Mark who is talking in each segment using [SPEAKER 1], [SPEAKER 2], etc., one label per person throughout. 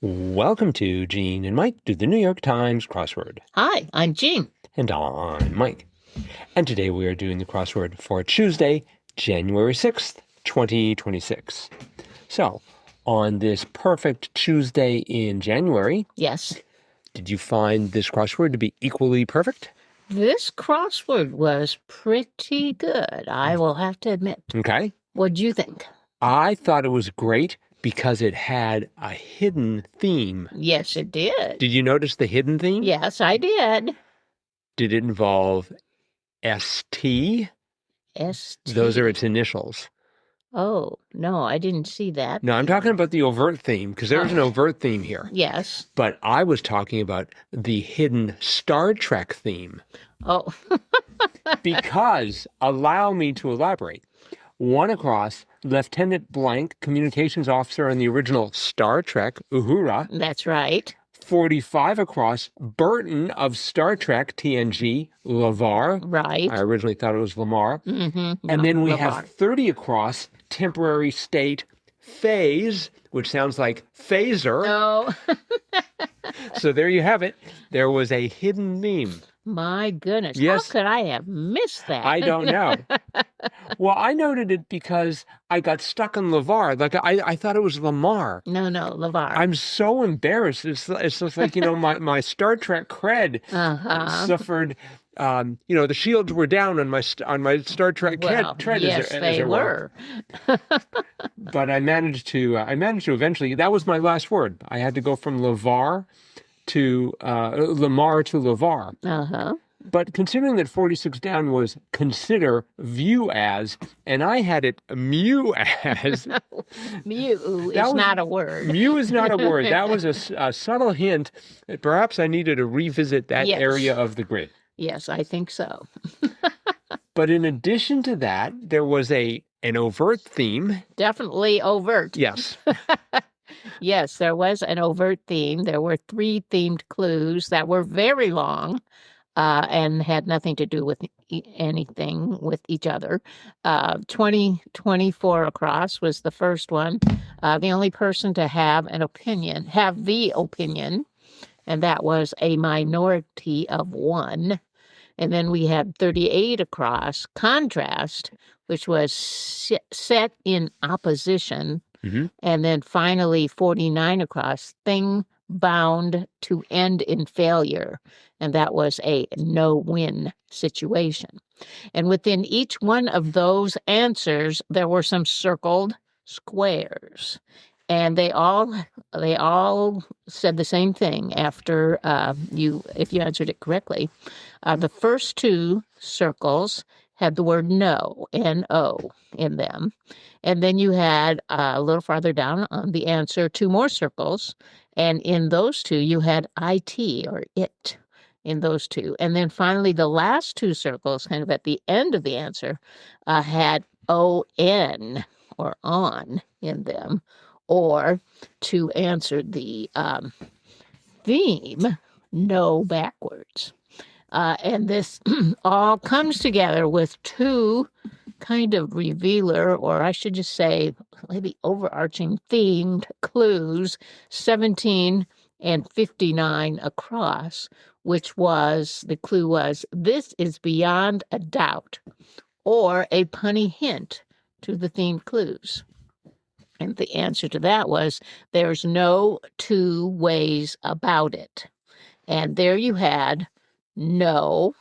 [SPEAKER 1] Welcome to Gene and Mike do the New York Times crossword.
[SPEAKER 2] Hi, I'm Jean.
[SPEAKER 1] And I'm Mike. And today we are doing the crossword for Tuesday, January 6th, 2026. So, on this perfect Tuesday in January,
[SPEAKER 2] Yes.
[SPEAKER 1] did you find this crossword to be equally perfect?
[SPEAKER 2] This crossword was pretty good, I will have to admit.
[SPEAKER 1] Okay.
[SPEAKER 2] What'd you think?
[SPEAKER 1] I thought it was great because it had a hidden theme.
[SPEAKER 2] Yes, it did.
[SPEAKER 1] Did you notice the hidden theme?
[SPEAKER 2] Yes, I did.
[SPEAKER 1] Did it involve ST?
[SPEAKER 2] ST.
[SPEAKER 1] Those are its initials.
[SPEAKER 2] Oh, no, I didn't see that.
[SPEAKER 1] No, I'm talking about the overt theme, because there's an overt theme here.
[SPEAKER 2] Yes.
[SPEAKER 1] But I was talking about the hidden Star Trek theme.
[SPEAKER 2] Oh.
[SPEAKER 1] Because, allow me to elaborate. One across, Lieutenant Blank, communications officer in the original Star Trek, Uhura.
[SPEAKER 2] That's right.
[SPEAKER 1] 45 across, Burton of Star Trek, TNG, LeVar.
[SPEAKER 2] Right.
[SPEAKER 1] I originally thought it was Lamar.
[SPEAKER 2] Mm-hmm.
[SPEAKER 1] And then we
[SPEAKER 2] LeVar.
[SPEAKER 1] have 30 across, temporary state, phase, which sounds like phaser.
[SPEAKER 2] Oh.
[SPEAKER 1] So there you have it. There was a hidden theme.
[SPEAKER 2] My goodness.
[SPEAKER 1] Yes.
[SPEAKER 2] How could I have missed that?
[SPEAKER 1] I don't know. Well, I noted it because I got stuck on LeVar. Like I thought it was Lamar.
[SPEAKER 2] No, LeVar.
[SPEAKER 1] I'm so embarrassed. It's just like, my Star Trek cred suffered. The shields were down on my Star Trek tread.
[SPEAKER 2] Yes, they were.
[SPEAKER 1] But I managed to eventually. That was my last word. I had to go from LeVar to Lamar to LeVar.
[SPEAKER 2] Uh-huh.
[SPEAKER 1] But considering that 46 down was consider, view as, and I had it mew as.
[SPEAKER 2] Mew is not a word.
[SPEAKER 1] Mew is not a word. That was a subtle hint that perhaps I needed to revisit that area of the grid.
[SPEAKER 2] Yes, I think so.
[SPEAKER 1] But in addition to that, there was an overt theme.
[SPEAKER 2] Definitely overt.
[SPEAKER 1] Yes.
[SPEAKER 2] Yes, there was an overt theme. There were 3 themed clues that were very long and had nothing to do with anything with each other. 24 across was the first one. The only person to have the opinion, and that was a minority of 1. And then we had 38 across, contrast, which was set in opposition.
[SPEAKER 1] Mm-hmm.
[SPEAKER 2] And then finally 49 across, thing bound to end in failure. And that was a no-win situation. And within each one of those answers, there were some circled squares. And they all said the same thing after if you answered it correctly. The first 2 circles had the word no, N-O, in them. And then you had a little farther down on the answer 2 more circles. And in those 2, you had IT or it in those 2. And then finally, the last 2 circles, kind of at the end of the answer, had O-N or on in them. Or to answer the theme, no backwards. And this all comes together with 2 kind of revealer, or I should just say maybe overarching themed clues, 17 and 59 across, which was, the clue was, this is beyond a doubt, or a punny hint to the themed clues. And the answer to that was, there's no 2 ways about it. And there you had no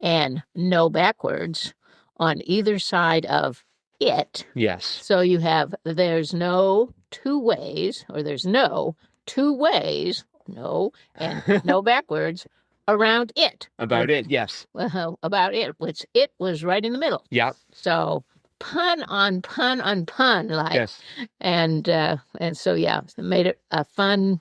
[SPEAKER 2] and no backwards on either side of it.
[SPEAKER 1] Yes.
[SPEAKER 2] So you have, there's no 2 ways, or there's no 2 ways, no, and no backwards around it.
[SPEAKER 1] About it, yes.
[SPEAKER 2] Well, about it, which it was right in the middle.
[SPEAKER 1] Yeah.
[SPEAKER 2] So pun on pun on pun, like.
[SPEAKER 1] Yes.
[SPEAKER 2] And so, yeah, it made it a fun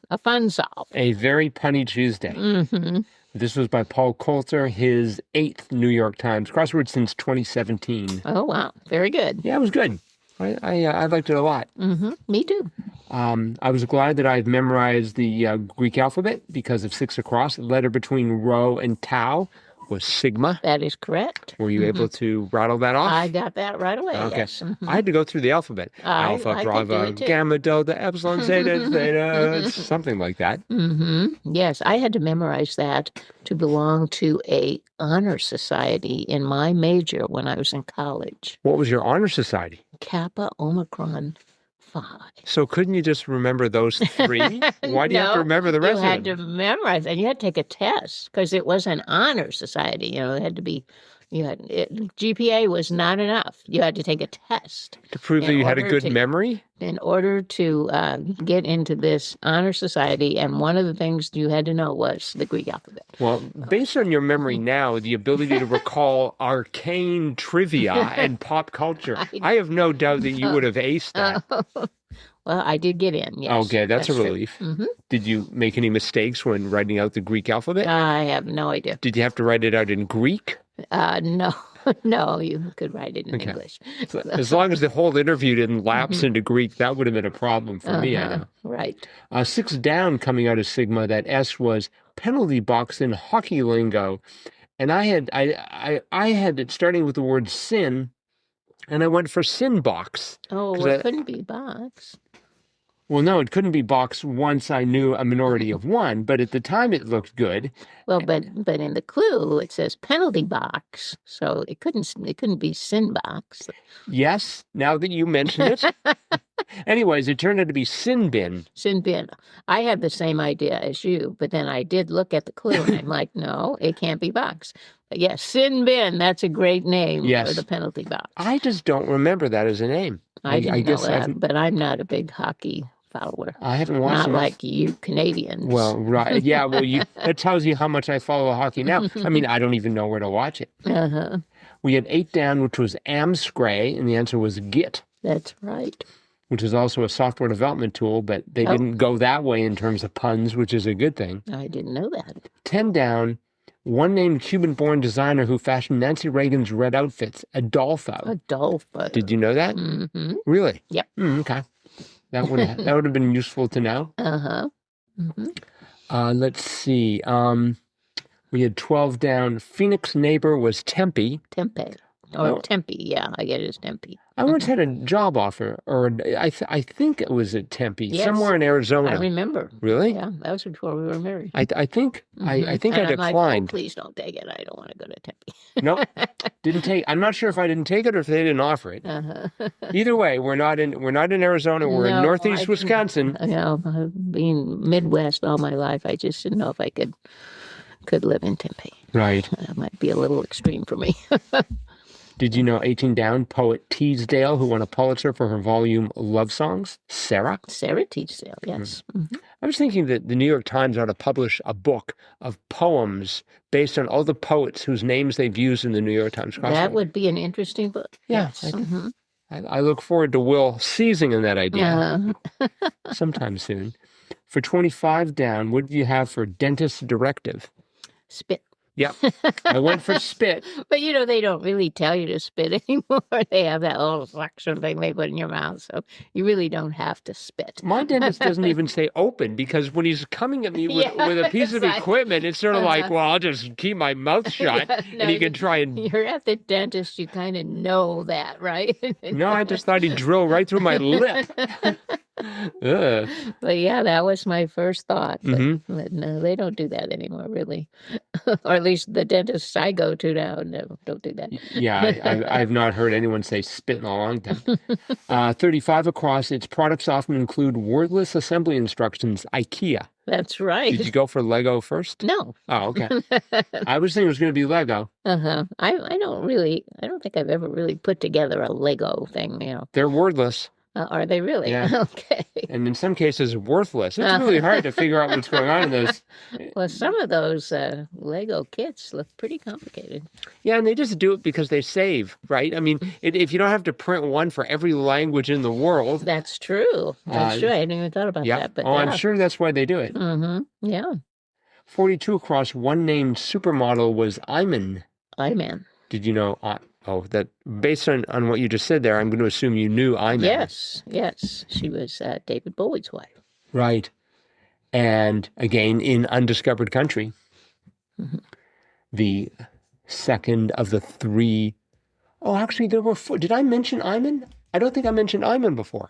[SPEAKER 2] solve.
[SPEAKER 1] A very punny Tuesday.
[SPEAKER 2] Mm-hmm.
[SPEAKER 1] This was by Paul Coulter, his 8th New York Times crossword since 2017.
[SPEAKER 2] Oh, wow. Very good.
[SPEAKER 1] Yeah, it was good. I liked it a lot.
[SPEAKER 2] Mm-hmm. Me too.
[SPEAKER 1] I was glad that I've memorized the Greek alphabet because of 6 across, the letter between rho and tau. was sigma.
[SPEAKER 2] That is correct.
[SPEAKER 1] Were you able to rattle that off?
[SPEAKER 2] I got that right away.
[SPEAKER 1] Okay.
[SPEAKER 2] Yes.
[SPEAKER 1] I had to go through the alphabet. Alpha,
[SPEAKER 2] I could do
[SPEAKER 1] Bravo,
[SPEAKER 2] it too.
[SPEAKER 1] Gamma, Delta, Epsilon, Zeta, Theta, something like that.
[SPEAKER 2] Yes, I had to memorize that to belong to a honor society in my major when I was in college.
[SPEAKER 1] What was your honor society?
[SPEAKER 2] Kappa Omicron Phi.
[SPEAKER 1] So couldn't you just remember those three? Why do you have to
[SPEAKER 2] No,
[SPEAKER 1] remember the rest
[SPEAKER 2] You
[SPEAKER 1] of
[SPEAKER 2] had
[SPEAKER 1] them?
[SPEAKER 2] to memorize, and you had to take a test because it was an honor society. It had to be. GPA was not enough. You had to take a test
[SPEAKER 1] To prove that you had a good memory?
[SPEAKER 2] in order to get into this honor society. And one of the things you had to know was the Greek alphabet.
[SPEAKER 1] Well, based on your memory now, the ability to recall arcane trivia and pop culture, I have no doubt that you would have aced that.
[SPEAKER 2] Well, I did get in, yes.
[SPEAKER 1] Okay, that's a
[SPEAKER 2] true.
[SPEAKER 1] relief. Did you make any mistakes when writing out the Greek alphabet?
[SPEAKER 2] I have no idea.
[SPEAKER 1] Did you have to write it out in Greek?
[SPEAKER 2] No, no, you could write it in English.
[SPEAKER 1] As long as the whole interview didn't lapse into Greek, that would have been a problem for me, I know.
[SPEAKER 2] Right.
[SPEAKER 1] 6 down coming out of Sigma, that S was penalty box in hockey lingo. And I had it starting with the word sin, and I went for sin box.
[SPEAKER 2] Oh, well, it couldn't be box.
[SPEAKER 1] Well, no, it couldn't be box once I knew a minority of one, but at the time it looked good.
[SPEAKER 2] Well, but in the clue it says penalty box, so it couldn't be sin box.
[SPEAKER 1] Yes, now that you mention it. Anyways, it turned out to be sin bin.
[SPEAKER 2] Sin bin. I had the same idea as you, but then I did look at the clue and I'm like, no, it can't be box. But yes, sin bin, that's a great name for the penalty box.
[SPEAKER 1] I just don't remember that as a name.
[SPEAKER 2] I didn't know that, but I'm not a big hockey follower.
[SPEAKER 1] I haven't watched
[SPEAKER 2] Not like you Canadians.
[SPEAKER 1] Well, right. Yeah, well, that tells you how much I follow hockey now. I mean, I don't even know where to watch it. We had 8 down, which was Amscray, and the answer was Git.
[SPEAKER 2] That's right.
[SPEAKER 1] Which is also a software development tool, but they didn't go that way in terms of puns, which is a good thing.
[SPEAKER 2] I didn't know that.
[SPEAKER 1] 10 down, one named Cuban-born designer who fashioned Nancy Reagan's red outfits, Adolfo.
[SPEAKER 2] Adolfo.
[SPEAKER 1] Did you know that? Really?
[SPEAKER 2] Yep.
[SPEAKER 1] Okay. That would have been useful to know. Let's see. We had 12 down. Phoenix neighbor was Tempe.
[SPEAKER 2] Tempe. Tempe, yeah, I get it as Tempe.
[SPEAKER 1] I once had a job offer, or I think it was at Tempe, somewhere in Arizona.
[SPEAKER 2] I remember.
[SPEAKER 1] Really?
[SPEAKER 2] Yeah, that was before we were married.
[SPEAKER 1] I think I declined.
[SPEAKER 2] Like, oh, please don't take it. I don't want to go to Tempe.
[SPEAKER 1] No, didn't take. I'm not sure if I didn't take it or if they didn't offer it. Either way, we're not in Arizona. We're in Northeast Wisconsin.
[SPEAKER 2] Being Midwest all my life, I just didn't know if I could live in Tempe.
[SPEAKER 1] Right.
[SPEAKER 2] That might be a little extreme for me.
[SPEAKER 1] Did you know 18 down, poet Teasdale, who won a Pulitzer for her volume Love Songs? Sarah?
[SPEAKER 2] Sarah Teasdale, yes.
[SPEAKER 1] I was thinking that the New York Times ought to publish a book of poems based on all the poets whose names they've used in the New York Times crossword.
[SPEAKER 2] That would be an interesting book.
[SPEAKER 1] Yeah.
[SPEAKER 2] Yes.
[SPEAKER 1] I look forward to Will seizing on that idea sometime soon. For 25 down, what do you have for dentist directive?
[SPEAKER 2] Spit.
[SPEAKER 1] Yep. I went for spit.
[SPEAKER 2] But they don't really tell you to spit anymore. They have that little suction thing they put in your mouth, so you really don't have to spit.
[SPEAKER 1] My dentist doesn't even say open, because when he's coming at me with a piece of equipment, it's sort of like, well, I'll just keep my mouth shut and he can try and...
[SPEAKER 2] You're at the dentist, you kind of know that, right?
[SPEAKER 1] No, I just thought he'd drill right through my lip.
[SPEAKER 2] But yeah, that was my first thought. But no, they don't do that anymore, really. Or at least the dentists I go to now don't do that.
[SPEAKER 1] Yeah, I've not heard anyone say spit in a long time. 35 across, its products often include wordless assembly instructions, IKEA.
[SPEAKER 2] That's right.
[SPEAKER 1] Did you go for Lego first?
[SPEAKER 2] No.
[SPEAKER 1] Oh, okay. I was thinking it was going to be Lego.
[SPEAKER 2] I don't think I've ever really put together a Lego thing,
[SPEAKER 1] They're wordless.
[SPEAKER 2] Are they really?
[SPEAKER 1] Yeah.
[SPEAKER 2] Okay.
[SPEAKER 1] And in some cases, worthless. It's really hard to figure out what's going on in those.
[SPEAKER 2] Well, some of those Lego kits look pretty complicated.
[SPEAKER 1] Yeah, and they just do it because they save, right? I mean, if you don't have to print one for every language in the world.
[SPEAKER 2] That's true. That's true. I hadn't even thought about that. But
[SPEAKER 1] I'm sure that's why they do it.
[SPEAKER 2] Yeah.
[SPEAKER 1] 42 across, one named supermodel was IMAN.
[SPEAKER 2] IMAN.
[SPEAKER 1] Did you know? That based on what you just said there, I'm going to assume you knew IMAN.
[SPEAKER 2] Yes. She was David Bowie's wife.
[SPEAKER 1] Right. And again, in Undiscovered Country, the second of the three. Oh, actually, there were four. Did I mention IMAN? I don't think I mentioned IMAN before.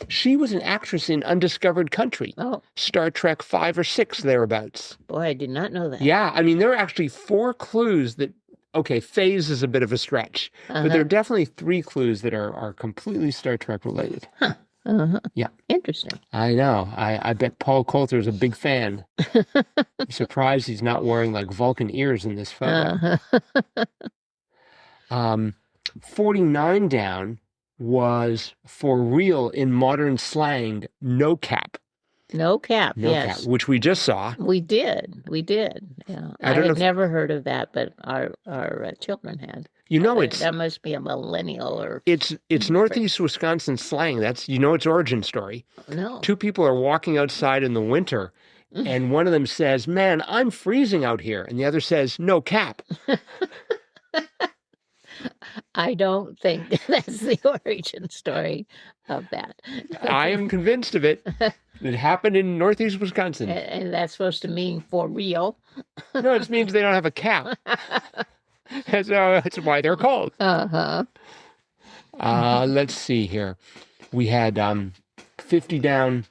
[SPEAKER 1] She was an actress in Undiscovered Country.
[SPEAKER 2] Oh,
[SPEAKER 1] Star Trek 5 or 6, thereabouts.
[SPEAKER 2] boy, I did not know that.
[SPEAKER 1] Yeah, I mean, there are actually 4 clues that, okay, phase is a bit of a stretch, but there are definitely 3 clues that are completely Star Trek related.
[SPEAKER 2] Huh. Uh-huh.
[SPEAKER 1] Yeah.
[SPEAKER 2] Interesting.
[SPEAKER 1] I know. I bet Paul Coulter's a big fan. I'm surprised he's not wearing like Vulcan ears in this photo. 49 down was for real in modern slang, NOCAP.
[SPEAKER 2] NOCAP,
[SPEAKER 1] NOCAP,
[SPEAKER 2] yes.
[SPEAKER 1] which we just saw.
[SPEAKER 2] We did. Yeah. I
[SPEAKER 1] don't know
[SPEAKER 2] had
[SPEAKER 1] if-
[SPEAKER 2] never heard of that, but our children had.
[SPEAKER 1] You know,
[SPEAKER 2] But
[SPEAKER 1] it's
[SPEAKER 2] that must be a millennial or
[SPEAKER 1] it's Northeast Wisconsin slang. That's, you know, its origin story.
[SPEAKER 2] no.
[SPEAKER 1] 2 people are walking outside in the winter, and one of them says, "Man, I'm freezing out here," and the other says, "No cap."
[SPEAKER 2] I don't think that's the origin story of that.
[SPEAKER 1] I am convinced of it. It happened in Northeast Wisconsin.
[SPEAKER 2] And that's supposed to mean for real.
[SPEAKER 1] No, it means they don't have a cap. That's why they're called.
[SPEAKER 2] Uh-huh.
[SPEAKER 1] Let's see here. We had 50 down.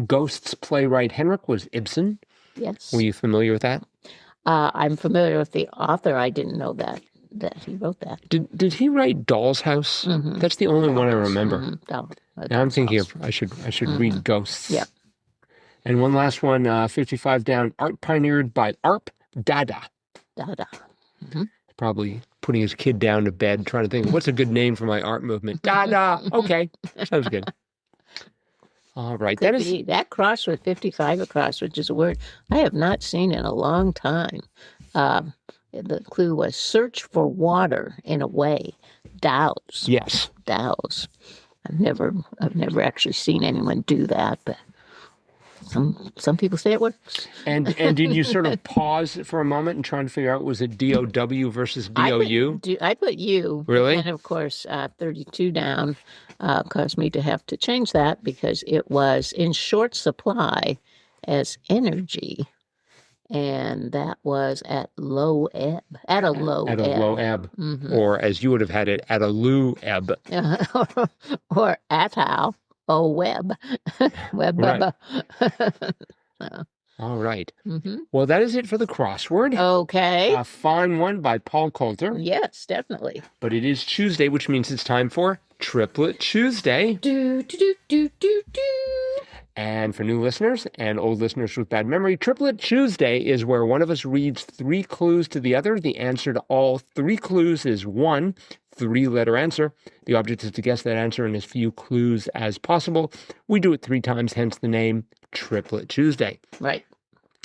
[SPEAKER 1] Ghosts playwright Henrik was Ibsen.
[SPEAKER 2] Yes.
[SPEAKER 1] Were you familiar with that?
[SPEAKER 2] I'm familiar with the author. I didn't know that he wrote that.
[SPEAKER 1] Did he write Doll's House?
[SPEAKER 2] Mhm.
[SPEAKER 1] That's the only one I remember.
[SPEAKER 2] No,
[SPEAKER 1] Now I'm thinking of I should read Ghosts.
[SPEAKER 2] Yep.
[SPEAKER 1] And one last one, 55 down. Art pioneered by Arp Dada.
[SPEAKER 2] Dada.
[SPEAKER 1] Probably putting his kid down to bed, trying to think, what's a good name for my art movement? Dada. Okay, sounds good. All right,
[SPEAKER 2] Could be that cross with 55 across, which is a word I have not seen in a long time. The clue was search for water in a way. Douse.
[SPEAKER 1] Yes.
[SPEAKER 2] Douse. I've never actually seen anyone do that, but some people say it works.
[SPEAKER 1] And did you sort of pause for a moment and try to figure out, was it D-O-W versus B-O-U?
[SPEAKER 2] I put you.
[SPEAKER 1] Really?
[SPEAKER 2] And of course, 32 down caused me to have to change that because it was in short supply as energy. And that was at low ebb. At a low
[SPEAKER 1] At
[SPEAKER 2] ebb.
[SPEAKER 1] a low ebb.
[SPEAKER 2] Mhm.
[SPEAKER 1] Or as you would have had it, at a low ebb.
[SPEAKER 2] Or at how. Oh, web. Web.
[SPEAKER 1] Right.
[SPEAKER 2] So,
[SPEAKER 1] All right.
[SPEAKER 2] mhm.
[SPEAKER 1] Well, that is it for the crossword.
[SPEAKER 2] Okay.
[SPEAKER 1] A fine one by Paul Coulter.
[SPEAKER 2] Yes, definitely.
[SPEAKER 1] But it is Tuesday, which means it's time for Triplet Tuesday.
[SPEAKER 2] Do, do, do, do, do, do.
[SPEAKER 1] And for new listeners and old listeners with bad memory, Triplet Tuesday is where one of us reads 3 clues to the other. The answer to all 3 clues is 1 3-letter answer. The object is to guess that answer in as few clues as possible. We do it 3 times, hence the name Triplet Tuesday.
[SPEAKER 2] Right.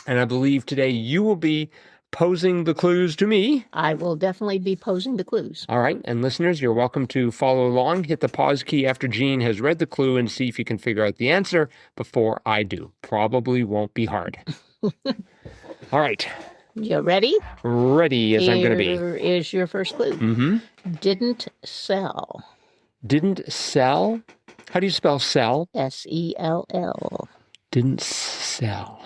[SPEAKER 1] And I believe today you will be posing the clues to me.
[SPEAKER 2] I will definitely be posing the clues.
[SPEAKER 1] All right. And listeners, you're welcome to follow along. Hit the pause key after Jean has read the clue and see if you can figure out the answer before I do. Probably won't be hard. All right.
[SPEAKER 2] You ready?
[SPEAKER 1] Ready as I'm going to be.
[SPEAKER 2] Here is your first clue.
[SPEAKER 1] Mm-hmm.
[SPEAKER 2] Didn't sell.
[SPEAKER 1] Didn't sell? How do you spell sell?
[SPEAKER 2] S-E-L-L.
[SPEAKER 1] Didn't sell.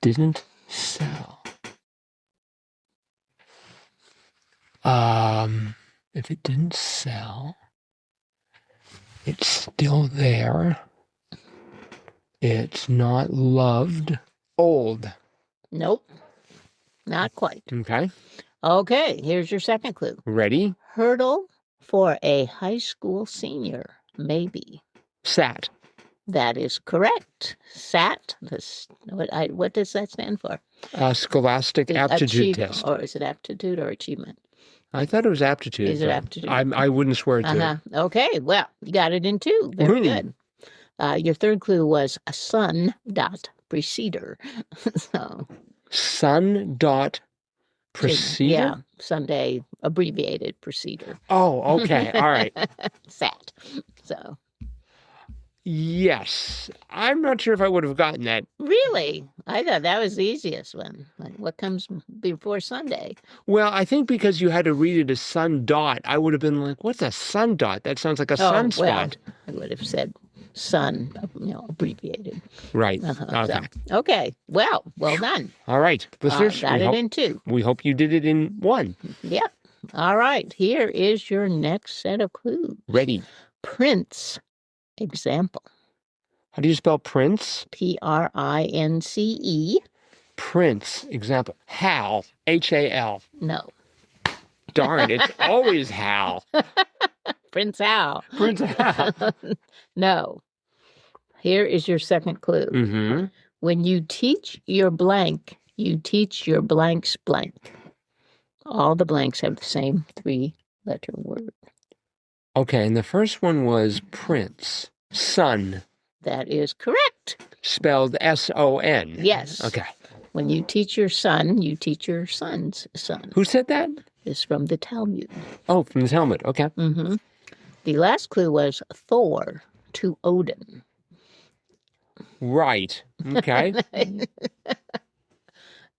[SPEAKER 1] Didn't sell. If it didn't sell, it's still there. It's not loved. Old.
[SPEAKER 2] Nope. Not quite.
[SPEAKER 1] Okay.
[SPEAKER 2] Okay, here's your second clue.
[SPEAKER 1] Ready?
[SPEAKER 2] Hurdle for a high school senior, maybe.
[SPEAKER 1] Sat.
[SPEAKER 2] That is correct. SAT. What does that stand for?
[SPEAKER 1] Scholastic aptitude
[SPEAKER 2] Achieve-
[SPEAKER 1] test.
[SPEAKER 2] Or is it aptitude or achievement?
[SPEAKER 1] I thought it was aptitude.
[SPEAKER 2] Is it
[SPEAKER 1] but
[SPEAKER 2] aptitude?
[SPEAKER 1] I wouldn't swear to it.
[SPEAKER 2] Uh-huh. Okay, well, you got it in 2. Very good. Your third clue was a sun dot preceder. So
[SPEAKER 1] Sun dot preceder?
[SPEAKER 2] yeah, Sunday abbreviated preceder.
[SPEAKER 1] Oh, okay. All right.
[SPEAKER 2] SAT. So
[SPEAKER 1] Yes. I'm not sure if I would have gotten that.
[SPEAKER 2] really, I thought that was the easiest one. Like, what comes before Sunday?
[SPEAKER 1] Well, I think because you had to read it as sun dot, I would have been like, what's a sun dot? That sounds like a
[SPEAKER 2] Well,
[SPEAKER 1] sunspot.
[SPEAKER 2] I would have said son, abbreviated.
[SPEAKER 1] Right.
[SPEAKER 2] Uh-huh.
[SPEAKER 1] Okay.
[SPEAKER 2] So, okay. Well done.
[SPEAKER 1] All right. Listeners,
[SPEAKER 2] Got it in 2.
[SPEAKER 1] we hope you did it in 1.
[SPEAKER 2] Yep. All right. Here is your next set of clues.
[SPEAKER 1] Ready.
[SPEAKER 2] Prince. Example.
[SPEAKER 1] How do you spell Prince?
[SPEAKER 2] Prince.
[SPEAKER 1] Prince. Example. Hal. Hal.
[SPEAKER 2] No.
[SPEAKER 1] Darn, it's always Hal.
[SPEAKER 2] Prince Hal.
[SPEAKER 1] Prince Hal.
[SPEAKER 2] No. Here is your second clue.
[SPEAKER 1] Mm-hmm.
[SPEAKER 2] When you teach your blank, you teach your blanks blank. All the blanks have the same 3-letter word.
[SPEAKER 1] Okay, and the first one was Prince. Son.
[SPEAKER 2] That is correct.
[SPEAKER 1] Spelled S-O-N.
[SPEAKER 2] Yes.
[SPEAKER 1] Okay.
[SPEAKER 2] When you teach your son, you teach your son's son.
[SPEAKER 1] Who said that?
[SPEAKER 2] It's from the Talmud.
[SPEAKER 1] Oh, from the Talmud. Okay.
[SPEAKER 2] Mm-hmm. The last clue was Thor to Odin.
[SPEAKER 1] Right. Okay.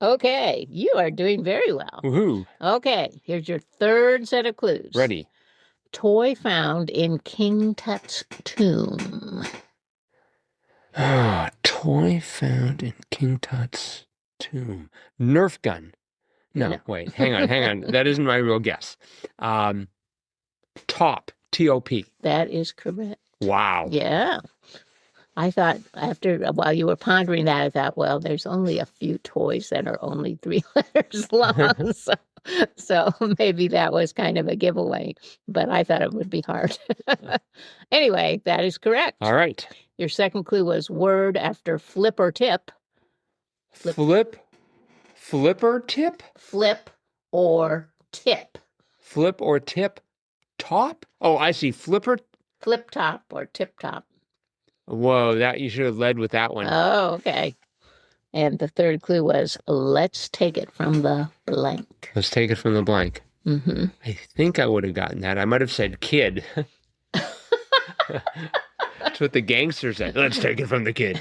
[SPEAKER 2] Okay, you are doing very well.
[SPEAKER 1] Woohoo.
[SPEAKER 2] Okay, here's your third set of clues.
[SPEAKER 1] Ready.
[SPEAKER 2] Toy found in King Tut's tomb.
[SPEAKER 1] Toy found in King Tut's tomb. Nerf gun. No, wait. Hang on. That isn't my real guess. Top. T-O-P.
[SPEAKER 2] That is correct.
[SPEAKER 1] Wow.
[SPEAKER 2] Yeah. I thought while you were pondering that, I thought, well, there's only a few toys that are only 3 letters long. So maybe that was kind of a giveaway, but I thought it would be hard. Anyway, that is correct.
[SPEAKER 1] All right.
[SPEAKER 2] Your second clue was word after flip or tip.
[SPEAKER 1] Flip. Flipper tip?
[SPEAKER 2] Flip or tip.
[SPEAKER 1] Flip or tip top? Oh, I see. Flipper.
[SPEAKER 2] Flip top or tip top.
[SPEAKER 1] Whoa, that you should have led with that one.
[SPEAKER 2] Oh, okay. And the third clue was let's take it from the blank.
[SPEAKER 1] Let's take it from the blank.
[SPEAKER 2] Mm-hmm.
[SPEAKER 1] I think I would have gotten that. I might have said kid. That's what the gangster said. Let's take it from the kid.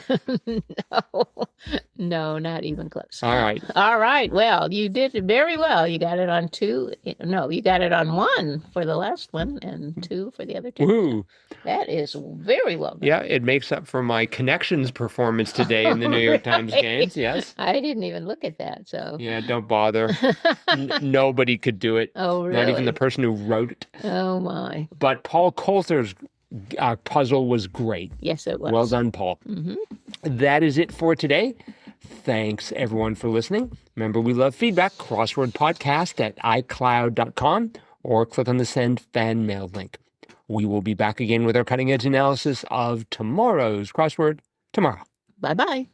[SPEAKER 2] No, not even close.
[SPEAKER 1] All right.
[SPEAKER 2] All right. Well, you did very well. You got it on 2. No, you got it on 1 for the last one and 2 for the other 2.
[SPEAKER 1] Woo.
[SPEAKER 2] That is very well done.
[SPEAKER 1] Yeah, it makes up for my connections performance today in the New York Times games. Yes.
[SPEAKER 2] I didn't even look at that. So
[SPEAKER 1] Yeah, don't bother. Nobody could do it.
[SPEAKER 2] Oh, really?
[SPEAKER 1] Not even the person who wrote it.
[SPEAKER 2] Oh, my.
[SPEAKER 1] But Paul Coulter's puzzle was great.
[SPEAKER 2] Yes, it was.
[SPEAKER 1] Well done, Paul.
[SPEAKER 2] Mm-hmm.
[SPEAKER 1] That is it for today. Thanks, everyone, for listening. Remember, we love feedback. Crosswordpodcast at iCloud.com or click on the Send Fan Mail link. We will be back again with our cutting-edge analysis of tomorrow's crossword tomorrow.
[SPEAKER 2] Bye-bye.